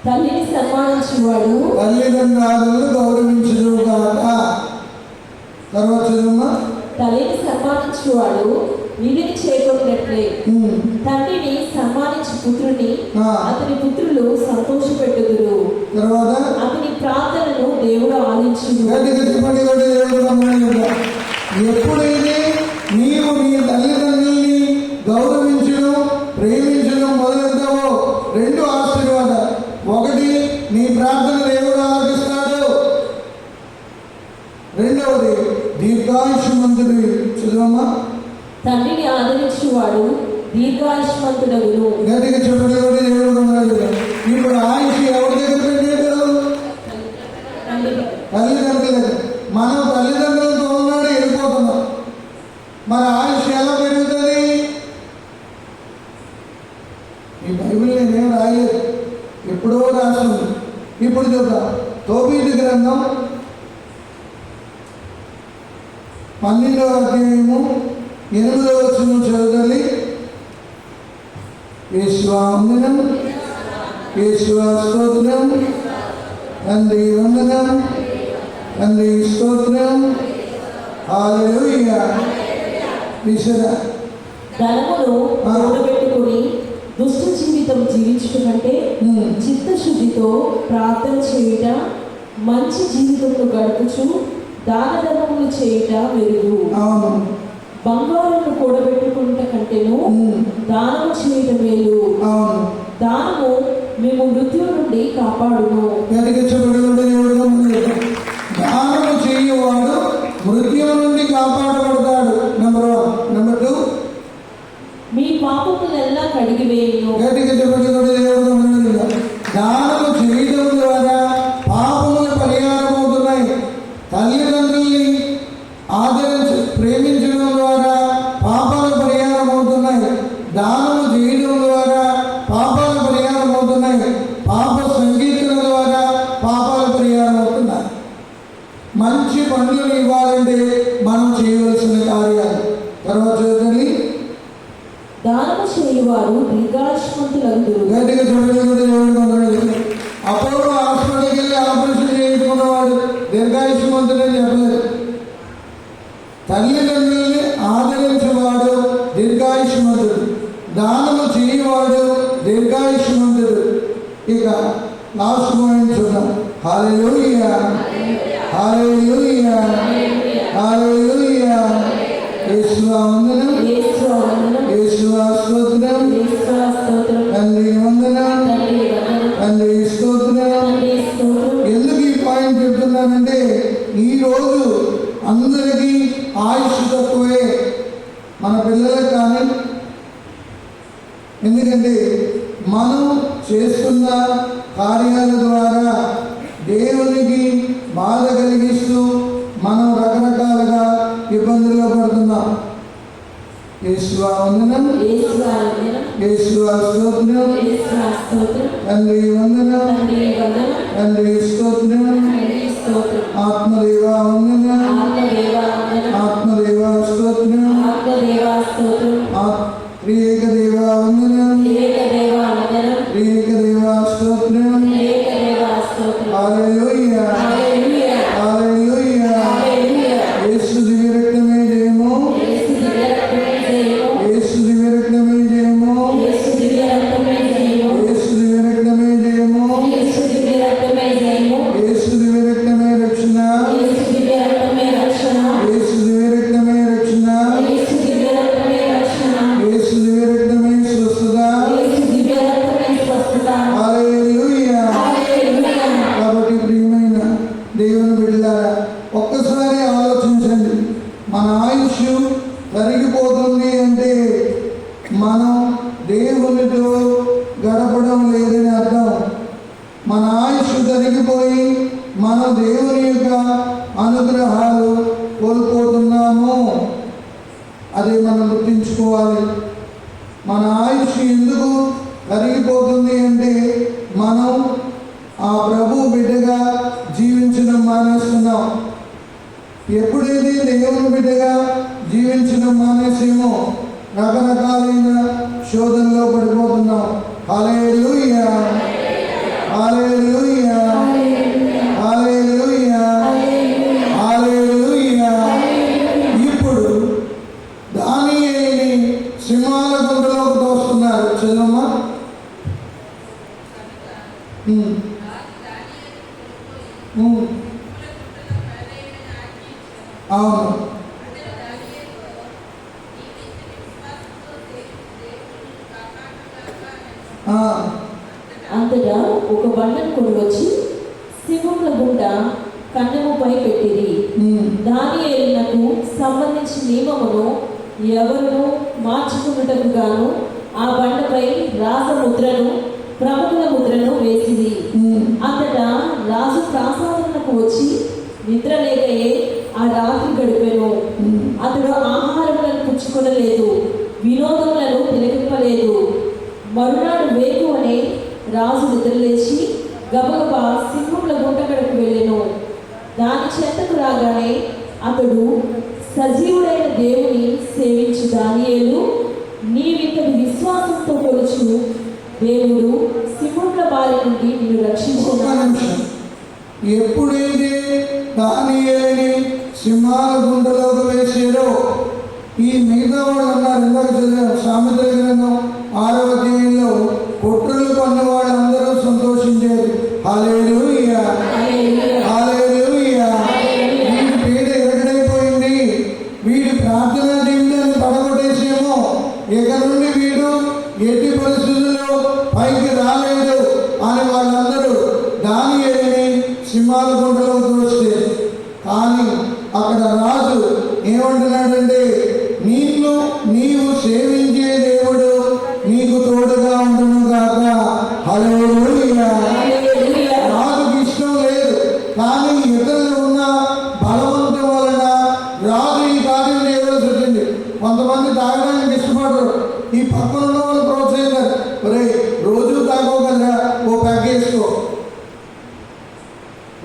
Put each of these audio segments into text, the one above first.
తల్లిని సన్మానించువాడు తల్లిదండ్రులను గౌరవించుగాక. తర్వాత చదువుమా. తల్లిని సన్మానించువాడు విధిని చేకొట్టినట్లే తండ్రిని సన్మానించు పుత్రుని అతని పుత్రులు సంతోషపెట్టుదురు. తర్వాత అతని ప్రార్థనను దేవుడు ఆలించును. ఎప్పుడైతే నీవు నీ తల్లిదండ్రుల్ని గౌరవించడం ప్రేమించడం మొదలెడతావో రెండు ఆశీర్వాదాలు. ఒకటి, నీ ప్రార్థన దేవుడు ఆలకిస్తాడు. రెండవది, దీర్ఘాయుష్మంతుడు. చదువమ్మా. తండ్రిని ఆదరించువాడు దీర్ఘాయుష్మంతుడగును. గట్టిగా చెప్పండి కూడా దేవుడు ఉన్నాడు. ఇప్పుడు ఆయుష్ ఎవరి దగ్గర పెట్టాడు? తల్లిదండ్రుల దగ్గర. మనం తల్లిదండ్రులతో ఉన్నాడు వెళ్ళిపోతున్నాం. మన ఆయుష్ ఎలా పెరుగుతుంది? ఈ బైబిల్ నేనేం రాయలేదు, ఎప్పుడో రాస్తుంది. ఇప్పుడు చూద్దాం. తోబీతు గ్రంథం 12వ అధ్యాయము 8వ వచనం చదవాలి. యేసువా వందనం, యేసువా స్తోత్రం, తండ్రి వందనం, తండ్రి స్తోత్రం. హల్లెలూయా. విసరా ధనమును కూడబెట్టుకుని దుష్ట జీవితం జీవించడం కంటే చిత్తశుద్ధితో ప్రార్థన చేయుట, మంచి జీవితంలో గడుపుచు దాన ధర్మములు చేయుట మెరుగు. అవును. బంగారును కూడబెట్టుకుంట కంటేను దానము చేయుట మేలు. అవును. దానము మేము మృత్యు నుండి కాపాడును. దానము చేయవాడు మృత్యు నుండి కాపాడబడతాడు. నెంబర్ 1. నెంబర్ 2, మీ పాపములెల్లా కడిగివేయును. గట్టిగా చెప్పండి. దానము చేయడం ద్వారా పాపములు పరిహారం అవుతున్నాయి. తల్లిదండ్రుల్ని ఆదరించి ప్రేమించడం ద్వారా పాపాలు పరిహారం అవుతున్నాయి. దానము చేయడం ద్వారా పాపాలు పరిహారం అవుతున్నాయి. పాప సంగీతం ద్వారా పాపాలు పరిహారం అవుతున్నాయి. మంచి పనులు ఇవ్వాలంటే మనం చేయవలసిన కార్యాలు. తర్వాత చదువుతుంది. దానము చేయువారు దీర్ఘాయుష్మంతులగుదురు. గట్టిగా చూడండి. అపోలో హాస్పిటల్కి వెళ్ళి ఆపరేషన్ చేయించుకున్నవాడు దీర్ఘాయుష్మంతుడని చెప్పలేదు. తల్లిదండ్రుల్ని ఆదరించేవాడు దీర్ఘాయుష్మంతుడు, దానము చేయవాడు దీర్ఘాయుష్మంతుడు. ఇక లాస్ట్ పాయింట్ చూద్దాం. హల్లెలూయా, హల్లెలూయా, హల్లెలూయా. యేసువా వందనం, యేసువా స్తోత్రం, తండ్రి వందనం, తండ్రి స్తోత్రం. ఎందుకు ఈ పాయింట్ చెప్తున్నానంటే, ఈరోజు అందరికీ ఆయుష్ తక్కువే, మన పిల్లలకు కానీ. ఎందుకంటే మనం చేస్తున్న కార్యాల ద్వారా దేవునికి బాధ కలిగిస్తూ మనం రకరకాలుగా ఇబ్బందుల్లో పడుతున్నాం. యేసువా వందనం, యేసువా స్తోత్రం, తండ్రి వందనం, తండ్రి స్తోత్రం. ఆత్మదేవా వందనం, ఆత్మదేవా స్తోత్రం, త్రియేక దేవా వందనం, త్రియేక దేవా స్తోత్రం. హల్లెలూయా, హల్లెలూయా. యేసు దివ్య రక్తమే జయము, యేసు దివ్య రక్తమే జయము, యేసు దివ్య రక్తమే జయము, యేసు దివ్య రక్తమే రక్షణ, యేసు దివ్య రక్తమే రక్షణ, యేసు దివ్య రక్తమే స్వస్థత. హల్లెలూయా. కాబట్టి ప్రియమైన దేవుని బిడ్డలారా, ఒక్కసారి ఆలోచించండి. మన ఆయుష్ తరిగిపోతుంది అంటే మనం దేవునితో గడపడం లేదని అర్థం. మన ఆయుష్ తరిగిపోయి మనం దేవుని యొక్క అనుగ్రహాలు కోల్పోతున్నాము. అది మనం గుర్తించుకోవాలి. మన ఆయుష్ ఎందుకు తరిగిపోతుంది అంటే మనం ఆ ప్రభు బిడ్డగా జీవించడం మానేస్తున్నాం. ఎప్పుడైతే దేవుని బిడ్డగా జీవించడం మానేసేమో రకరకాలైన శోధనలో పడిపోతున్నాం. హల్లెలూయా, హల్లెలూయా. ఉమ్, ఉమ్, అవును. ఆ, అంతటా ఒక బండను కొనుగొచ్చి సింహముల గుంట కన్నెముపై పెట్టిరి. ఉమ్, దానియేలునకు సంబంధించిన నియమమును ఎవరును మార్చుకున్నటకు గాను ఆ బండపై రాజముద్రను ప్రముఖుల ముద్రను వేసిరి. ఉమ్, అంతటా రాజు ప్రాసాదమునకు వచ్చి నిద్రలేకయే ఆ రాత్రి గడిపెను. ఉమ్, అతడు ఆహారములను పుచ్చుకొనలేదు, వినోదములను తిలకింపలేదు. మరునాడు వేకువనే రాజు నిద్రలేచి గబగబా సింహముల గుంట కడకు వెళ్ళెను. దాని చెంతకు రాగానే అతడు సజీవుడైన దేవుని సేవించు దానియేలు, నీవింతటి విశ్వాసంతో కొలుచు దేవుడు సింహముల బారి నుండి నిన్ను ఒక్క రక్షించిన. నిమిషం. ఎప్పుడైతే దానియేలుని సింహాల గుండెలోకి వేసారో ఈ మిగతా వాళ్ళు అన్నారు, ఇందాక చదివాం సామెతల గ్రంథం 6వ అధ్యాయంలో కుట్రలు పన్న వాళ్ళందరూ సంతోషించారు. హల్లెలూయా, హల్లెలూయా. వీడి పేరు ఎక్కడైపోయింది, వీడి ప్రార్థనా జీవితాన్ని పడగొట్టేసేమో, ఇక నుండి వీడు ఎట్టి పరిస్థితుల్లో పైకి రాలేడు అని వాళ్ళందరూ దానియేలుని సింహాల గుంటలో తోస్తే, కానీ అక్కడ రాజు ఏమంటున్నాడంటే, నీవు సేవించే దేవుడు నీకు తోడుగా ఉండును గాక. హల్లెలూయా. రాజుకి ఇష్టం లేదు, కానీ ఇతరులు ఉన్న బలవంతం వలన రాజు ఈ కార్యం చేయవలసి వచ్చింది. కొంతమంది తాగడానికి ఇష్టపడరు, ఈ పక్కన ఉన్న వాళ్ళు ప్రోత్సహిస్తారు. ఒరే, రోజు తాగో కదా, ఓ ప్యాక్ వేసుకో.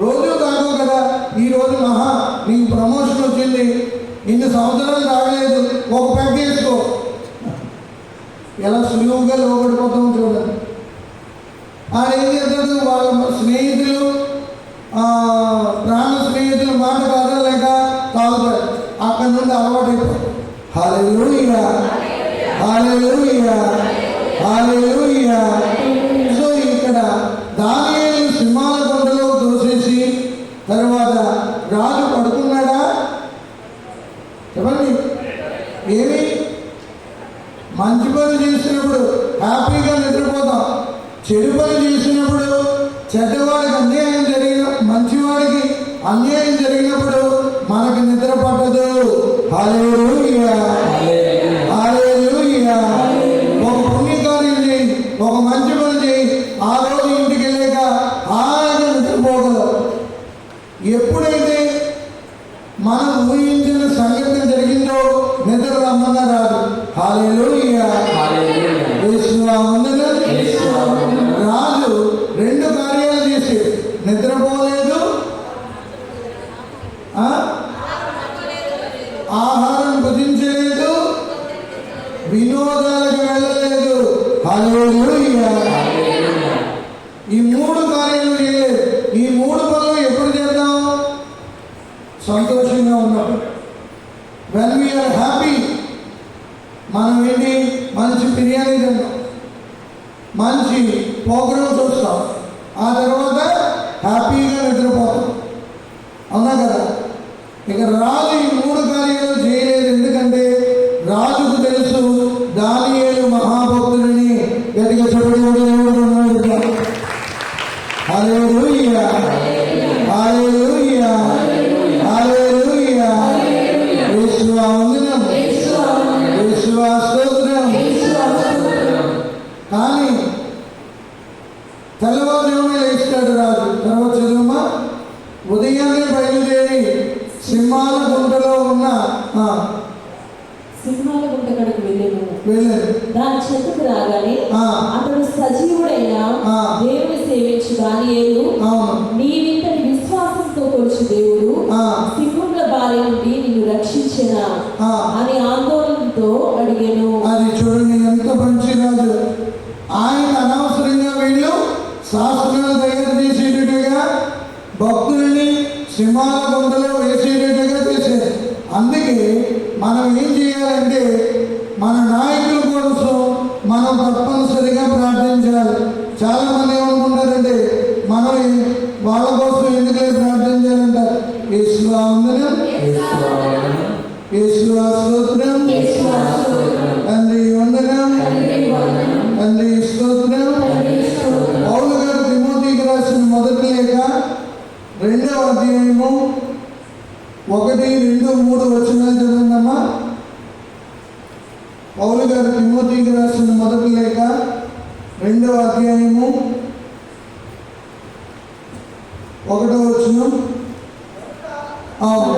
రోజు తాగో కదా, ఈరోజు మహా నీకు ప్రమోషన్ వచ్చింది, ఇన్ని సంవత్సరాలు తాగలేదు, ఒక ప్యాక్ వేసుకో. ఎలా సులువుగా లోబడిపోతాం చూడండి. ఆయన ఏం చేస్తాడు, వాళ్ళ స్నేహితులు ప్రాణ స్నేహితులు మాట కాదలేక తాగుతారు, అక్కడి నుండి అలవాటైపోతారు. హల్లెలూయా, హల్లెలూయా, హల్లెలూయా. సో ఇక్కడ దానియేలు సింహాల గుంటలో దోసేసి తర్వాత రాజు పడుకున్నాడా? చెప్పండి. ఏమి మంచి పని చేసినప్పుడు హ్యాపీగా నిద్రపోతాం, చెడు పని చేసినప్పుడు చెడ్డవాడికి అన్యాయం జరిగిన మంచివాడికి అన్యాయం జరిగినప్పుడు మనకు నిద్ర పట్టదు. హల్లెలూయా, హల్లెలూయా. ఒక పుణ్యకార్యం చేయి, ఒక మంచి పని చేయి, ఆ రోజు ఇంటికి వెళ్ళాక హాయిగా నిద్రపోగలవు. ఎప్పుడైతే మనం ఊహించిన సంఘటన జరిగిందో నిద్ర రమ్మన్నా రాదు. హల్లెలూయా, యేసువా వందనం. రాజు రెండు కార్యాలు చేసి నిద్రపోలేదు, ఆహారం భుజించలేదు, వినోదాలకు వెళ్ళలేదు. హల్లెలూయా. ఈ మూడు కార్యాలు చేయలేదు. ఈ మూడు పనులు ఎప్పుడు చేద్దాం? సంతోషంగా ఉన్నప్పుడు. వెన్ వీఆర్ హ్యాపీ, మనం ఏంటి, మంచి బిర్యానీ తింటాం, మంచి ప్రోగ్రామ్ చూస్తాం, ఆ తర్వాత హ్యాపీగా నిద్రపోతాం. అవునా కదా? ఇక రాజు ఈ మూడు కార్యాలు చేయలేదు. ఎందుకంటే రాజుకు తెలుసు దానియేలు మహాభక్తుడిని. గట్టిగా చెప్పడం. హల్లెలూయా, హల్లెలూయా, హల్లెలూయా. యేసువా వందనం, యేసువా స్తోత్రం. కానీ తెల్లవారుజామున లేస్తాడు రాజు. తర్వాత చదువుమా. ఉదయాన్నే బయలుదేరి సింహాల గుంటలో ఉన్న సింహాల గుంట కడకు వెళ్ళాను. వెళ్ళాడు. దాని చెంతకు రాగానే అతడు సజీవుడైన దేవుని సేవించు దానియేలు, నీవింతటి విశ్వాసంతో కొలుచు దేవుడు సింహముల బారి నుండి నిన్ను రక్షించిన అని ఆందోళనతో అడిగాను. అది చూడండి, ఎంత మంచి రాజు. ఆయన అనవసరంగా వీళ్ళు శాస్త్రాలు తయారు చేసేటట్టుగా భక్తుల్ని సింహాల గుంటలో వేసేటట్టుగా చేశారు. అందుకే మనం ఏం చేయాలంటే మన నాయకుల కోసం మనం తప్పనిసరిగా ప్రార్థించాలి. చాలా మంది ఏమనుకుంటారంటే ఒకటో వచనం. అవును.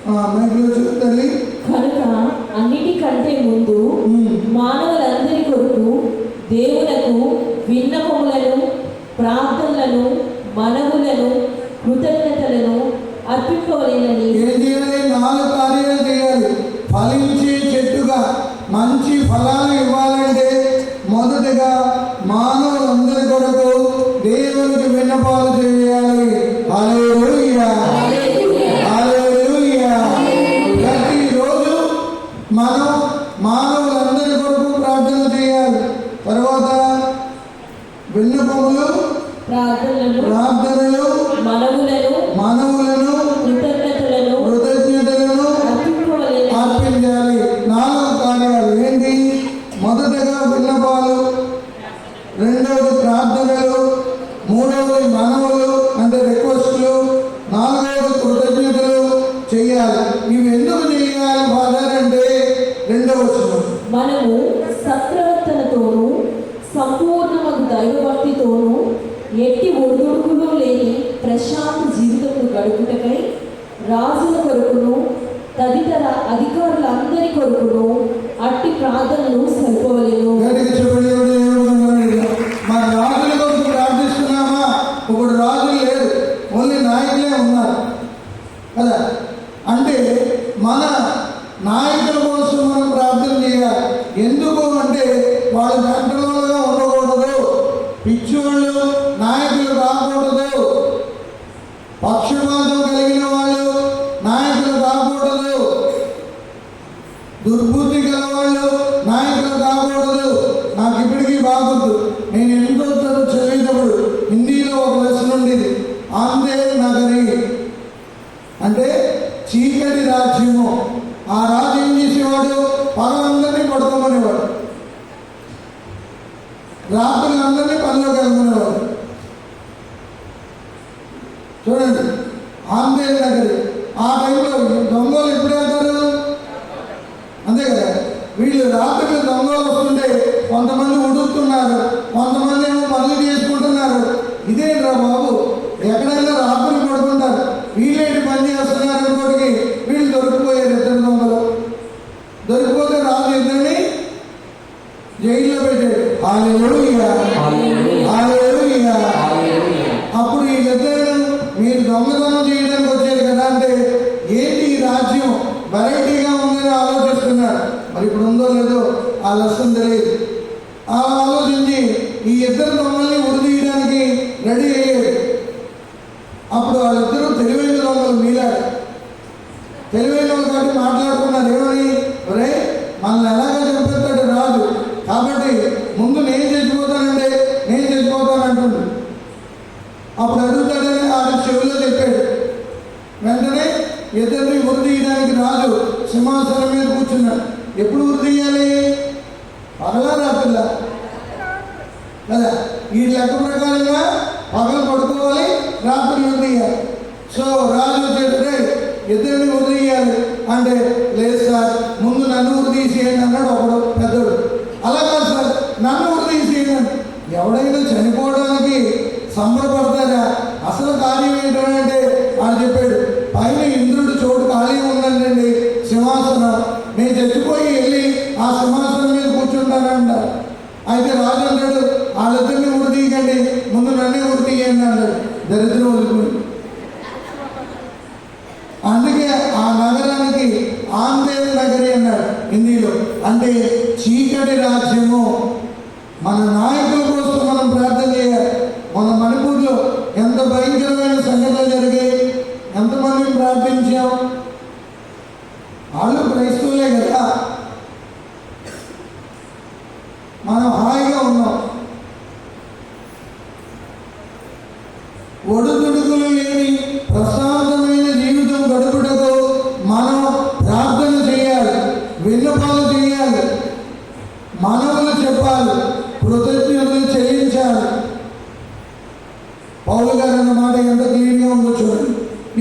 కనుక మైకులో చెప్తారు. కనుక అన్నిటికంటే ముందు మానవులందరి కొరకు దేవులకు విన్నపములను, ప్రార్థనలను, మనవులను, కృతజ్ఞతలను అర్పింపవలెనని. ఏం చేయాలి? 4 కార్యాలు చేయాలి. ఫలించే చెట్టుగా మంచి ఫలాలు ఇవ్వాలంటే మొదటగా మానవులందరి కొరకు దేవునికి విన్నపాలు చేయాలి. హల్లెలూయా, హల్లెలూయా. ప్రతిరోజు మనం మానవులందరి కొరకు ప్రార్థన చేయాలి. తర్వాత విన్నపములు, ప్రార్థనలు, మనవులను, కృతజ్ఞతలను అర్పించాలి. 4 కార్యాలు ఏంటి? మొదటగా విన్నపాలు, రెండవది ప్రార్థనలు, మూడవది మనవులు అంటే రిక్వెస్ట్లు, 4వది కృతజ్ఞతలు చేయాలి. ఇవి ఎందుకు చేయాలి ఫాదర్ అంటే 2వ వచనం, మనము సత్ప్రవర్తనతోనూ సంపూర్ణమగు దైవభక్తితోనూ ఎట్టి ఒడిదుడుకులు లేని ప్రశాంత జీవితము గడుపుటకై రాజుల కొరకును తదితర అధికారులందరి కొరకును అట్టి ప్రార్థనలు సరిపోవలేను. మన రాజుల కొరకు ప్రార్థిస్తున్నామా? ఇప్పుడు రాజులు లేరు, ఓన్లీ నాయకులే ఉన్నారు కదా. అంటే మన నాయకుల కోసం మనం ప్రార్థన చేయాలి. ఎందుకు అంటే వాళ్ళు గంటలుగా ఉండకూడదు, పిచ్చోళ్ళు నాయకులు కాకూడదు, పక్షపాతం కలిగిన వాళ్ళు నాయకులు కాకూడదు, దుర్బుద్ధి గల వాళ్ళు నాయకులు కాకూడదు. నాకు ఇప్పటికీ బాగుంది. నేను ఎంతో చదివేటప్పుడు హిందీలో ఒక లెసన్ ఉండేది. ఆంధ్రేయ నగరి అంటే చీకటి రాజ్యము. ఆ రాజు ఏం చేసేవాడు? పగలందరినీ పడుకోమనేవాడు, రాత్రులందరినీ పనిలో కలుగుకునేవాడు. చూడండి, ఆంధ్రేయ నగరి. ఆ టైంలో దొంగలు ఎప్పుడు వెళ్తారు? అంతే కదా. వీళ్ళు రాత్రికి దొంగలు వస్తుంటే కొంతమంది ఉడుకుతున్నారు, కొంతమంది ఏమో పనులు చేసుకుంటున్నారు. ఇదేంట్రా బాబు, ఎక్కడైనా రాత్రులు పడుకుంటారు, వీళ్ళేంటి పని చేస్తున్నారు అనుకోటికి వీళ్ళు దొరికిపోయారు. 2 దొంగలు దొరికిపోతే రాజు ఇద్దరిని జైల్లో పెట్టాడు. హల్లెలూయా, హల్లెలూయా. అప్పుడు వీళ్ళిద్దరు మీరు దొంగతనం చేయడానికి వచ్చారు కదా అంటే ఏంటి ఈ రాజ్యం వెరైటీగా ఉందని ఆలోచిస్తున్నారు. మరి ఇప్పుడు ఉందో లేదో ఆ లెసన్ తెలియదు. ఆ ఆలోచించి ఈ 2 దొంగల్ని ఉరిదీయడానికి రెడీ అయ్యాడు. అప్పుడు వాళ్ళిద్దరూ తెలివైన దొంగలు, మీలాడు తెలివైన వాళ్ళు కాబట్టి మాట్లాడుకున్నారు. ఏమని? ఒరే, మనల్ని ఎలాగో చంపేస్తాడు రాజు, కాబట్టి ముందు నేను చచ్చిపోతానంటే నేను చచ్చిపోతాను అంటుంది. అప్పుడు అడుగుతాడని ఆయన చెవిలో చెప్పాడు. వెంటనే ఇద్దరిని ఉరి తీయడానికి రాజు సింహాసనం మీద కూర్చున్నాడు. ఎప్పుడు ఉరి తీయాలి? పగలా రాత్రులా కదా. ఈ లెక్క ప్రకారంగా పగలు పడుకోవాలి, రాత్రులు ఉరి తీయాలి. సో రాజు వచ్చేటరే ఇద్దరిని ఉరి తీయాలి అంటే, లేదు సార్, ముందు నన్ను ఉరి తీసేయండి అన్నాడు ఒకడు పెద్దోడు. అలా కాదు సార్, నన్ను ఉరి తీసేయండి. ఎవడైనా చనిపోవడానికి సంబరపడతారా? అసలు కార్యం ఏంటంటే ఆయన చెప్పాడు, పైన ఇంద్రుడు చోటు ఖాళీ ఉందండి, సింహాసనం, నేను చచ్చిపోయి వెళ్ళి ఆ సింహాసనం మీద కూర్చుంటానంట. అయితే రాజు అంటాడు, వాళ్ళిద్దరిని ఉరి తీయకండి, ముందు నన్నే ఉరి తీయండి అన్నాడు. దరిద్రం వదులుకుని. అందుకే ఆ నగరానికి ఆంధ్రేయ నగరి అన్నాడు హిందీలో, అంటే చీకటి రాజ్యము. మన నాయకుల కోసం మనం ప్రార్థన చేయాలి. మన మణిపూర్లో ఎంత భయంకరమైన సంఘటనలు జరిగాయి, ఎంతమందిని ప్రార్థించాం. వాళ్ళు క్రైస్తవులే కదా, మనం హాయిగా ఉన్నాం. ఒడుదుడుకులు లేని ప్రశాంతమైన జీవితం గడుపుటకు మనం ప్రార్థన చేయాలి, విన్నపాలు చేయాలి, మనవులు చెప్పాలి, కృతజ్ఞతలు చెల్లించాలి. పౌలు గారు అన్నమాట ఎంత క్లియర్గా ఉందో చూడండి.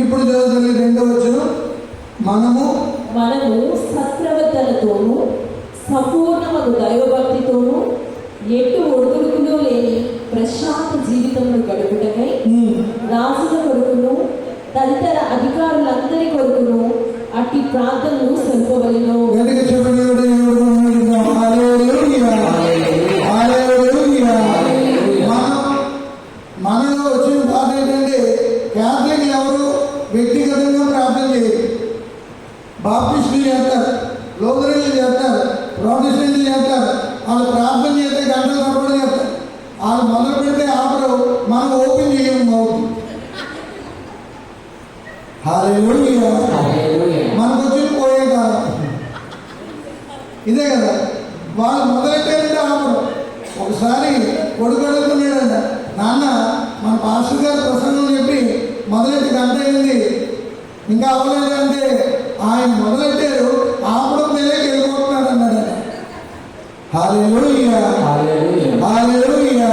ఇప్పుడు చదువుతుంది 2వ వచనం, మనము మనము సత్ప్రవర్తనతోనూ సంపూర్ణమగు దైవభక్తితోనూ ఎటు ఒడుగుడుకులు లేని ప్రశాంత జీవితమును గడుపుటకై రాజుల కొరకును తదితర అధికారులందరి కొరకును అట్టి ప్రార్థనలు సరిపోవలెను. మనలో వచ్చిన బాధ ఏంటంటే క్యాథలిక్లు ఎవరు వ్యక్తిగతంగా ప్రార్థన చేయరు. బాప్టిస్టులు చేస్తారు, లూథరన్లు చేస్తారు, ప్రొటెస్టెంట్లు చేస్తారు. వాళ్ళు ప్రార్థన చేస్తే గంటలు తరబడి చేస్తారు. వాళ్ళు మొదలు పెడితే ఆపరు, మనం ఓపెన్ చేయము అవుతుంది. హల్లెలూయా. మనకు వచ్చిన పోయే కాలం ఇదే కదా. వాళ్ళు మొదలెట్టారంటే ఆపరు. ఒకసారి కొడుకు అడుగుతున్నాడంట, నాన్న మన పాస్టర్ గారు ప్రసంగం చెప్పి మొదలెట్టి గంట అయింది ఇంకా అవ్వలేదు అంటే, ఆయన మొదలెట్టారు ఆపడం తెలియక వెళ్ళిపోతున్నాడు అన్నాడు. హల్లెలూయా, హల్లెలూయా,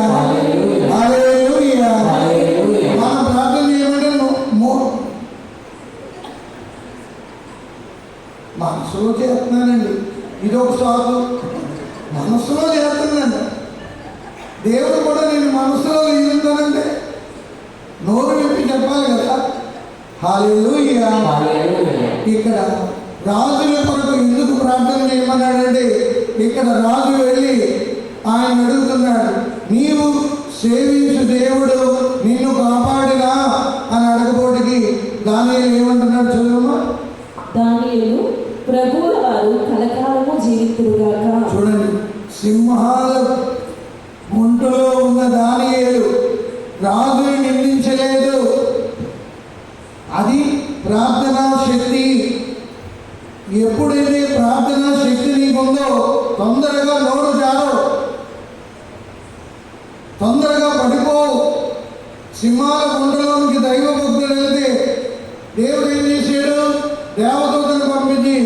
హల్లెలూయా. మనం ప్రార్థన చేయమంటే మనసులో చేస్తున్నానండి, ఇది ఒక సాకు. మనసులో చేస్తున్నానండి. దేవుడు కూడా నేను మనసులో ఇస్తానంటే నోరు విప్పి చెప్పాలి కదా. హల్లెలూయా. ఇక్కడ రాజుల కొరకు ఎందుకు ప్రార్థన చేయమన్నాడంటే, ఇక్కడ రాజు వెళ్ళి ఆయన అడుగుతున్నాడు, నీవు సేవించు దేవుడు నిన్ను కాపాడినా అని అడగబోటికి దానియేలు ఏమంటున్నాడు చదువుమా. దానియేలు ప్రభువుల వారు కలకాలము జీవితురుగాక. చూడండి, సింహాల గుంటులో ఉన్న దానియేలు రాజుని నిందించలేదు. అది ప్రార్థనా శక్తి. ఎప్పుడైతే ప్రార్థనా శక్తి నీకుందో తొందరగా నోరు జారు, తొందరగా పడిపోవు. సింహాల గుంటలోనికి దైవ భక్తులు వెళ్తే దేవుడు ఏం చేశాడు? దేవదూతను పంపించి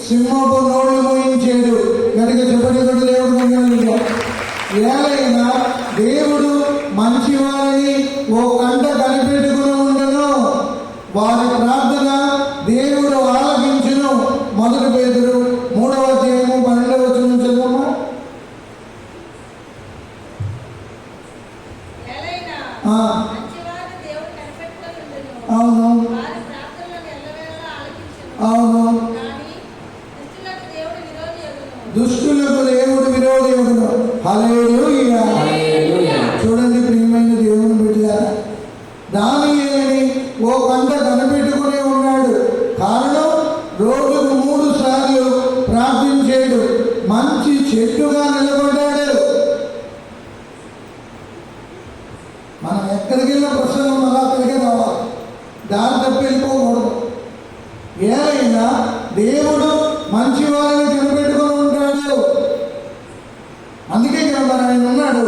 సింహపు నోళ్ళు మోయించాడు. కనుక చెప్పటి దేవుడు ఏలైనా దేవుడు మంచివారిని ఓ కంట కనిపెట్టుకుని ఉండను, వారి ప్రార్థన దేవుడు ఆలకించును. 1 పేతురు 3వ అధ్యాయము 12వ వచనం చదవమ్మా. అవును, అవును. దుష్టులకు దేవుడు విరోధి అగును. హల్లెలూయా. చూడండి ప్రియమైన దేవుని బిడ్డలారా, దానియేలుని ఓ కంట కనిపెట్టుకునే ఉన్నాడు. కారణం, రోజుకు 3 సార్లు ప్రార్థించాడు, మంచి చెట్టుగా నిలబడ్డాడు. మనం ఎక్కడికి వెళ్ళిన ప్రసంగం అలా అక్కడికే రావాలి, దారి తప్పి వెళ్ళిపోకూడదు. ఏదైనా దేవుడు మంచి వారిని కనిపెట్టుకుని ఉంటాడు. అందుకే కదా ఆయన ఉన్నాడు.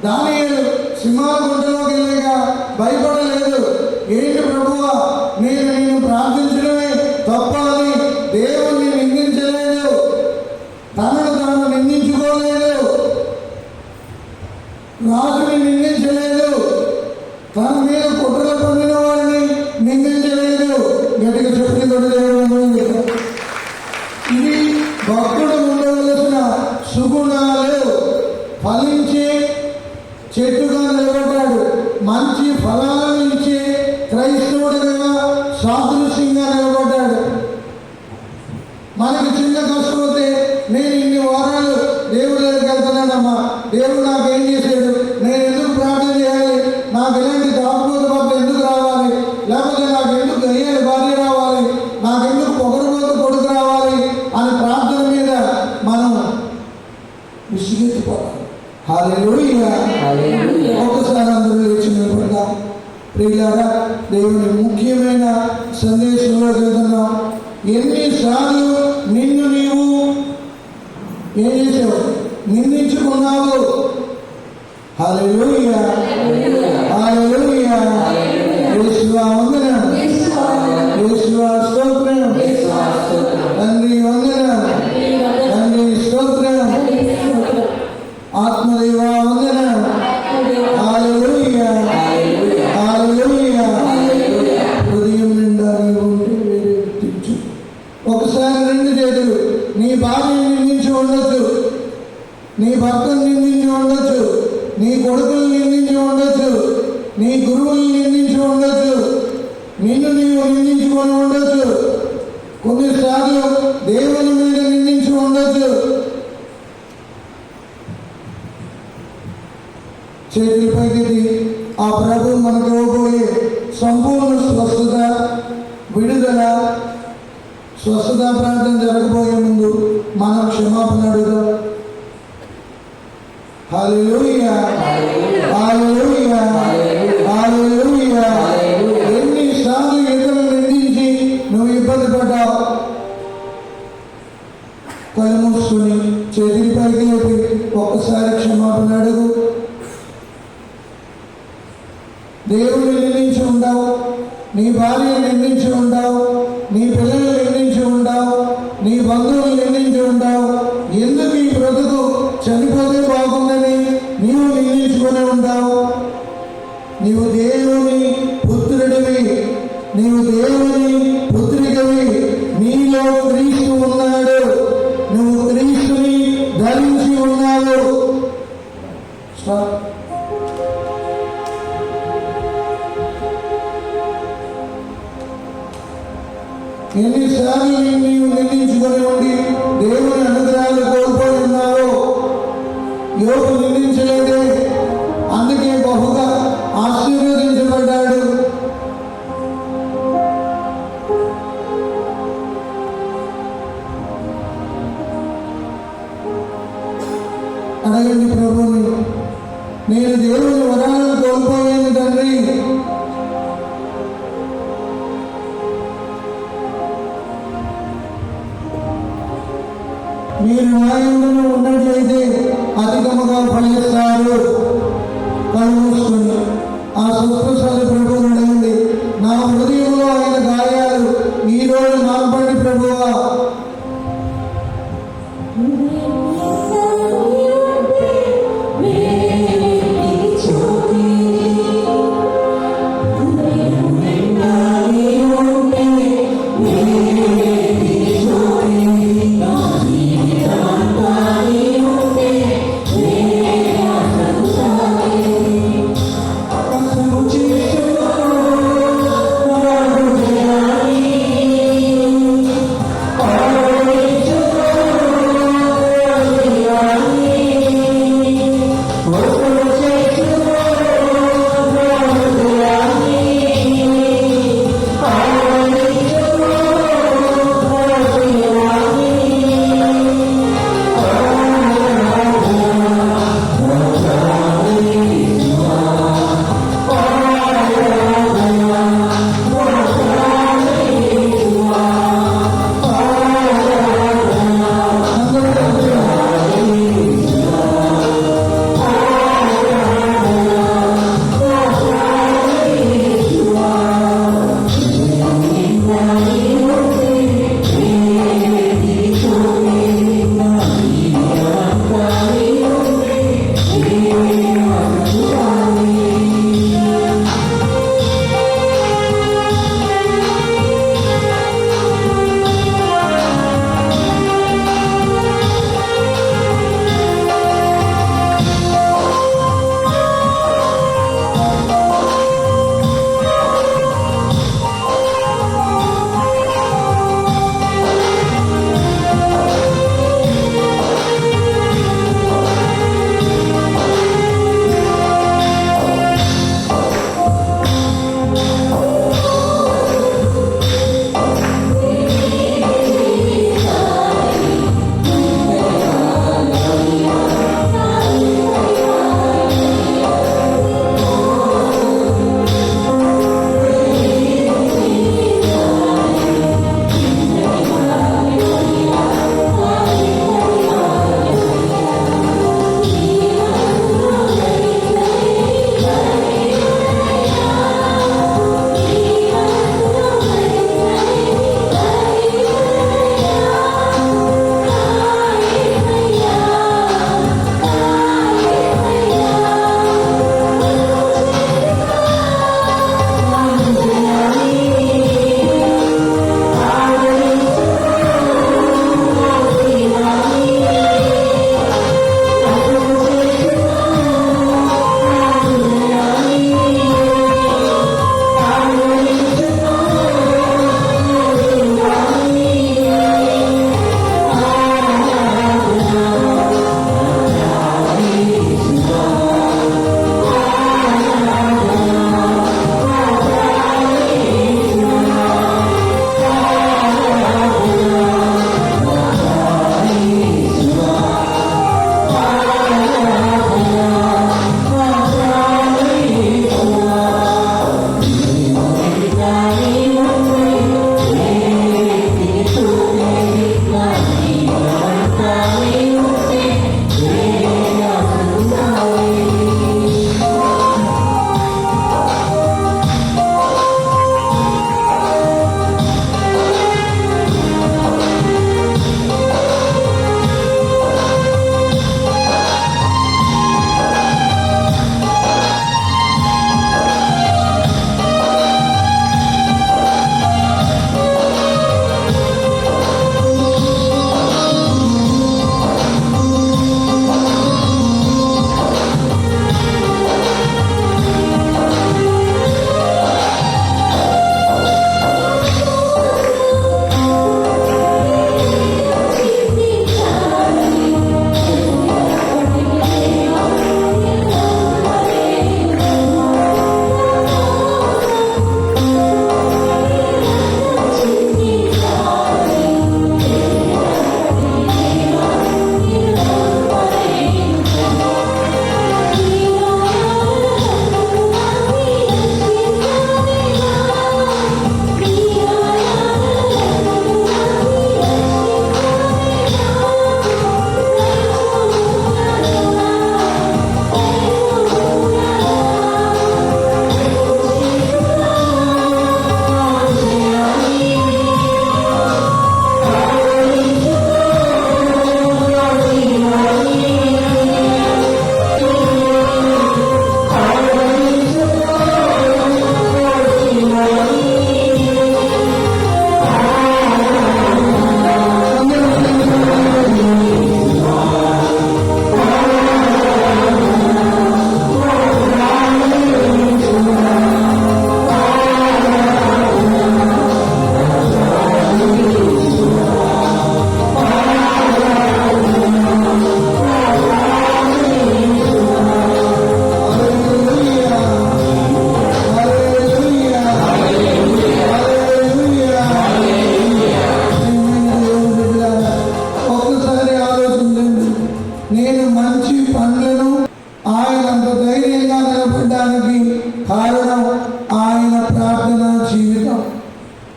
దానియేలు సింహాల గుంటలోకి వెళ్ళాక భయపడలేదు. ఏంటి ప్రభువా, నేను ప్రార్థించడమే తప్ప అని దేవుణ్ణి నిందించలేదు, తనను తాను నిందించుకోలేదు, రాజుని నిందించలేదు, తన మీద కుట్రలు పొందిన వారిని నిందించలేదు. గట్టిగా చెప్పిన దేవుడు. ఇది భక్తుడు ఉండవలసిన సుగుణాలు. ఫలించే చెట్టుగా నిలబడ్డాడు, మంచి ఫలాలను ఇచ్చే క్రైస్తవుడిగా సాదృశ్యంగా నిలబడ్డాడు. మనకి చిన్న కష్టం వస్తే, నేను ఇన్ని వారాలు దేవుడి దగ్గరికి వెళ్తున్నానమ్మా, దేవుడు నాకు ఏం చేశాడు, నేను ఎందుకు ప్రార్థన చేయాలి, నాకు ఇలాంటి దాపుకోత భర్త ఎందుకు రావాలి, లేకపోతే నాకు ఎందుకు అయ్యేది భార్య రావాలి, నాకెందుకు పొగరుబోతు కొడుకు రావాలి అని ప్రార్థన మీద మనం విసిగెత్తిపోతాం. హల్లెలూయా. ఒకసారి అందరూ లేచి నిలబడదాం. ప్రియులారా, దేవుని ముఖ్యమైన సందేశంలో వెళ్తున్నాం. ఎన్నిసార్లు నిన్ను నీవు ఏం చేసావు? నిందించుకున్నావు. హల్లెలూయా, హల్లెలూయా. యేసువా వందనం, యేసువా స్తోత్రం, తండ్రి వందనం, తండ్రి స్తోత్రం, ఆత్మదేవా వందనం. హల్లెలూయా, హల్లెలూయా. హృదయం నిండా నీవు ఉంటే వేరే వ్యక్తి నీవు నిందించుకొని ఉండొచ్చు, కొన్నిసార్లు దేవుని మీద నిందించి ఉండొచ్చు. చేతుల పైకి ఆ ప్రభు మనకు ఇవ్వబోయే సంపూర్ణ స్వస్థత, విడుదల, స్వస్థత ప్రాంతం జరగబోయే ముందు మనం క్షమాపణ అడుగుదాం. హల్లెలూయా, హల్లెలూయా, హల్లెలూయా. ఎన్నిసార్లు ఇతరులు నిందించి నువ్వు ఇబ్బంది పడ్డావు? కళ్ళు మూసుకొని చేతుల పైకి లేపి ఒక్కసారి క్షమాపణ అడుగు. దేవుని నిందించి ఉండవు, నీ భార్యను నిందించి ఉండవు, నీ పిల్లలు నిందించి ఉండవు, నీ బంధువులు నిందించి ఉండవు. ఎందుకు ఈ బ్రతుకు చనిపోతే బాగుందని నీవు నిందించుకొని ఉంటావు. నీవు దేవుని పుత్రుడివి, నీవు దేవుని పుత్రికవి, నీలో క్రీస్తు ఉన్నాడు, నువ్వు క్రీస్తుని ధరించి ఉన్నావు. ఎన్నిసార్లు నీవు నిందించుకొని ఉండి దేవుని అనుగ్రహాలు కోల్పోయి ఉన్నావో? యోబు నిందించలేదే, అందుకే బహుగా ఆశీర్వదించబడ్డాడు. అడగండి ప్రభుని, నేను దేవుని వరాలను కోల్పోయాను తండ్రి, మీరు న్యాయంలో ఉన్నట్లయితే అధికముగా ఫలిస్తారు. కళ్ళు మూసుకొని ఆ సుప్రసాద ప్రభువుని అడగండి. నా హృదయంలో ఆయన గాయాలు ఈరోజు నాపండి ప్రభువా. Yeah.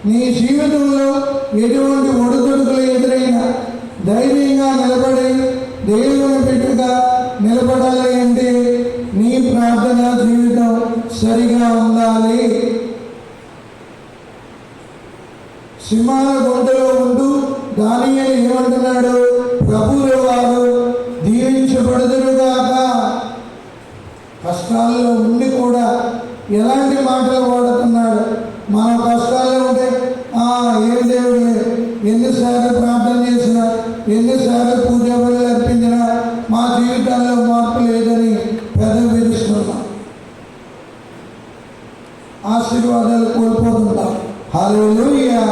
నీ జీవితంలో ఎటువంటి ఒడిదుడుకులు ఎదురైనా ధైర్యంగా నిలబడి దేవుని బిడ్డగా నిలబడాలి అంటే నీ ప్రార్థన జీవితం సరిగా ఉండాలి. సింహాల గొంతులో ఉంటూ దానియేలు ఏమంటున్నాడు? ప్రభువుల వారు దీవించబడుదురుగాక. కష్టాల్లో ఉండి కూడా ఎలాంటి మాటలు వాడుతున్నాడు? మన కష్టాల్లో ఉంటే ఏం దేవుడే, ఎన్నిసార్లు ప్రార్థన చేసినా, ఎన్నిసార్లు పూజా బలులు అర్పించినా మా జీవితాల్లో మార్పు లేదని పెదవి విరుస్తున్నాం, ఆశీర్వాదాలు కోల్పోతుంటాం. హల్లెలూయా.